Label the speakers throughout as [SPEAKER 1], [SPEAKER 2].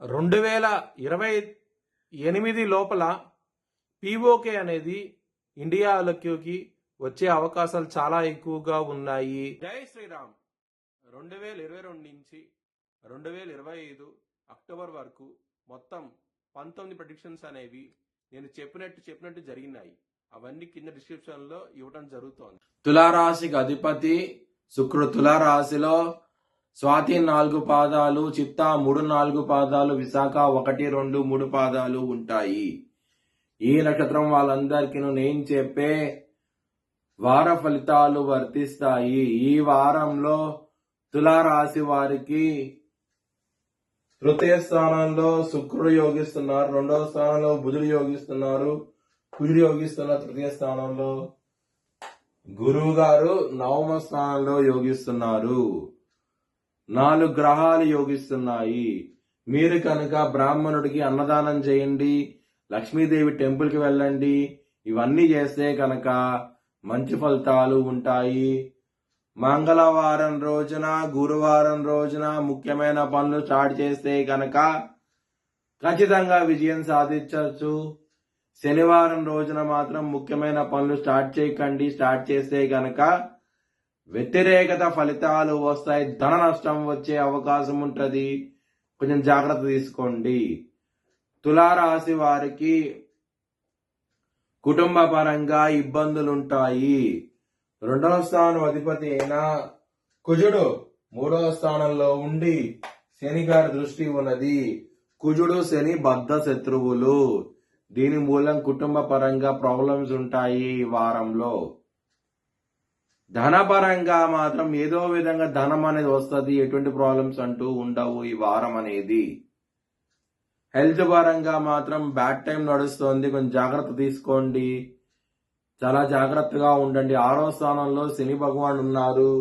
[SPEAKER 1] 2028 లోపల పీఓకే అనేది ఇండియాలోకి వచ్చే అవకాశాలు చాలా ఎక్కువగా ఉన్నాయి. జై శ్రీరామ్. 2022 నుంచి 2025 అక్టోబర్ వరకు మొత్తం 19 ప్రెడిక్షన్స్ అనేవి నేను చెప్పినట్టు జరిగినాయి. అవన్నీ కింద డిస్క్రిప్షన్ లో ఇవ్వడం జరుగుతోంది.
[SPEAKER 2] తులారాశికి అధిపతి శుక్రుడు తులారాశిలో స్వాతి 4 పాదాలు, చిత్తా 3-4 పాదాలు, విశాఖ 1-2-3 పాదాలు ఉంటాయి. ఈ నక్షత్రం వాళ్ళందరికీ నేను చెప్పే వార ఫలితాలు వర్తిస్తాయి. ఈ వారంలో తులారాశి వారికి తృతీయ స్థానంలో శుక్రుడు యోగిస్తున్నారు, 2వ స్థానంలో బుధుడు యోగిస్తున్నారు, కుజుడు యోగిస్తున్నారు, తృతీయ స్థానంలో గురువు గారు 9వ స్థానంలో యోగిస్తున్నారు. 4 గ్రహాలు యోగిస్తున్నాయి. మీరు కనుక బ్రాహ్మణుడికి అన్నదానం చేయండి, లక్ష్మీదేవి టెంపుల్ కి వెళ్ళండి. ఇవన్నీ చేస్తే కనుక మంచి ఫలితాలు ఉంటాయి. మంగళవారం రోజున, గురువారం రోజున ముఖ్యమైన పనులు స్టార్ట్ చేస్తే కనుక ఖచ్చితంగా విజయం సాధించవచ్చు. శనివారం రోజున మాత్రం ముఖ్యమైన పనులు స్టార్ట్ చేయకండి. స్టార్ట్ చేస్తే కనుక వ్యతిరేకత ఫలితాలు వస్తాయి, ధన నష్టం వచ్చే అవకాశం ఉంటుంది. కొంచెం జాగ్రత్త తీసుకోండి. తులారాశి వారికి కుటుంబ పరంగా ఇబ్బందులుంటాయి. 2వ స్థానం అధిపతి అయిన కుజుడు 3వ స్థానంలో ఉండి శని గారి దృష్టి ఉన్నది. కుజుడు శని బద్ధ శత్రువులు. దీని మూలం కుటుంబ పరంగా ప్రాబ్లమ్స్ ఉంటాయి ఈ వారంలో. ధనపరంగా మాత్రం ఏదో విధంగా ధనం అనేది వస్తుంది, ఎటువంటి ప్రాబ్లమ్స్ అంటూ ఉండవు ఈ వారం అనేది. హెల్త్ పరంగా మాత్రం బ్యాడ్ టైం నడుస్తోంది, కొంచెం జాగ్రత్త తీసుకోండి, చాలా జాగ్రత్తగా ఉండండి. 6వ స్థానంలో శని భగవాన్ ఉన్నారు,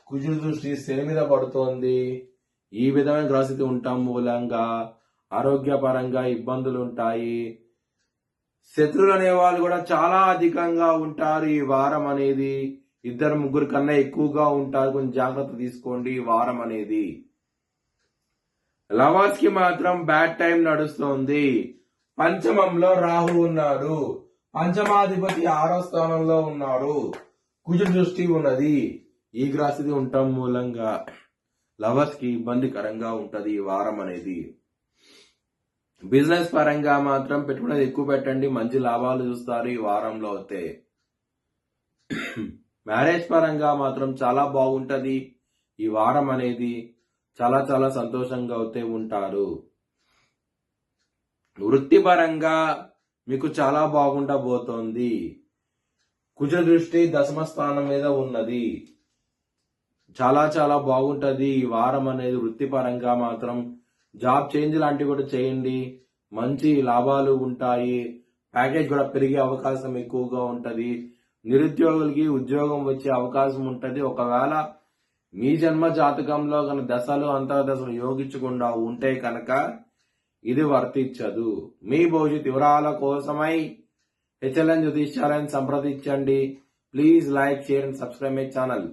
[SPEAKER 2] కుజుడు దృష్టి శని మీద పడుతోంది. ఈ విధమైన గ్రహస్థితి ఉంటాం మూలంగా ఆరోగ్యపరంగా ఇబ్బందులు ఉంటాయి. శత్రువులు అనే వాళ్ళు కూడా చాలా అధికంగా ఉంటారు ఈ వారం అనేది. 2-3 కన్నా ఎక్కువగా ఉంటారు, కొంచెం జాగ్రత్త తీసుకోండి ఈ వారం అనేది. లవర్స్ కి మాత్రం బ్యాడ్ టైం నడుస్తోంది. పంచమంలో రాహు ఉన్నారు, పంచమాధిపతి 6వ స్థానంలో ఉన్నారు, కుజుడు దృష్టి ఉన్నది. ఈ గ్రహస్థితి ఉండటం మూలంగా లవర్స్ కి ఇబ్బందికరంగా ఉంటది ఈ వారం అనేది. బిజినెస్ పరంగా మాత్రం పెట్టుబడి ఎక్కువ పెట్టండి, మంచి లాభాలు చూస్తారు ఈ వారంలో అయితే. మ్యారేజ్ పరంగా మాత్రం చాలా బాగుంటది ఈ వారం అనేది. చాలా చాలా సంతోషంగా అయితే ఉంటారు. వృత్తిపరంగా మీకు చాలా బాగుండబోతోంది. కుజ దృష్టి 10వ స్థానం మీద ఉన్నది. చాలా చాలా బాగుంటది ఈ వారం అనేది. వృత్తిపరంగా మాత్రం జాబ్ చేంజ్ లాంటివి కూడా చేయండి, మంచి లాభాలు ఉంటాయి. ప్యాకేజ్ కూడా పెరిగే అవకాశం ఎక్కువగా ఉంటది. నిరుద్యోగులకి ఉద్యోగం వచ్చే అవకాశం ఉంటది. ఒకవేళ మీ జన్మ జాతకంలో కనుక దశలు అంతర్దశలు యోగించకుండా ఉంటే కనుక ఇది వర్తించదు. మీ భవిష్యత్ వివరాల కోసమై HLN జ్యోతిష్యాలయాన్ని సంప్రదించండి. Please like, share and subscribe my channel.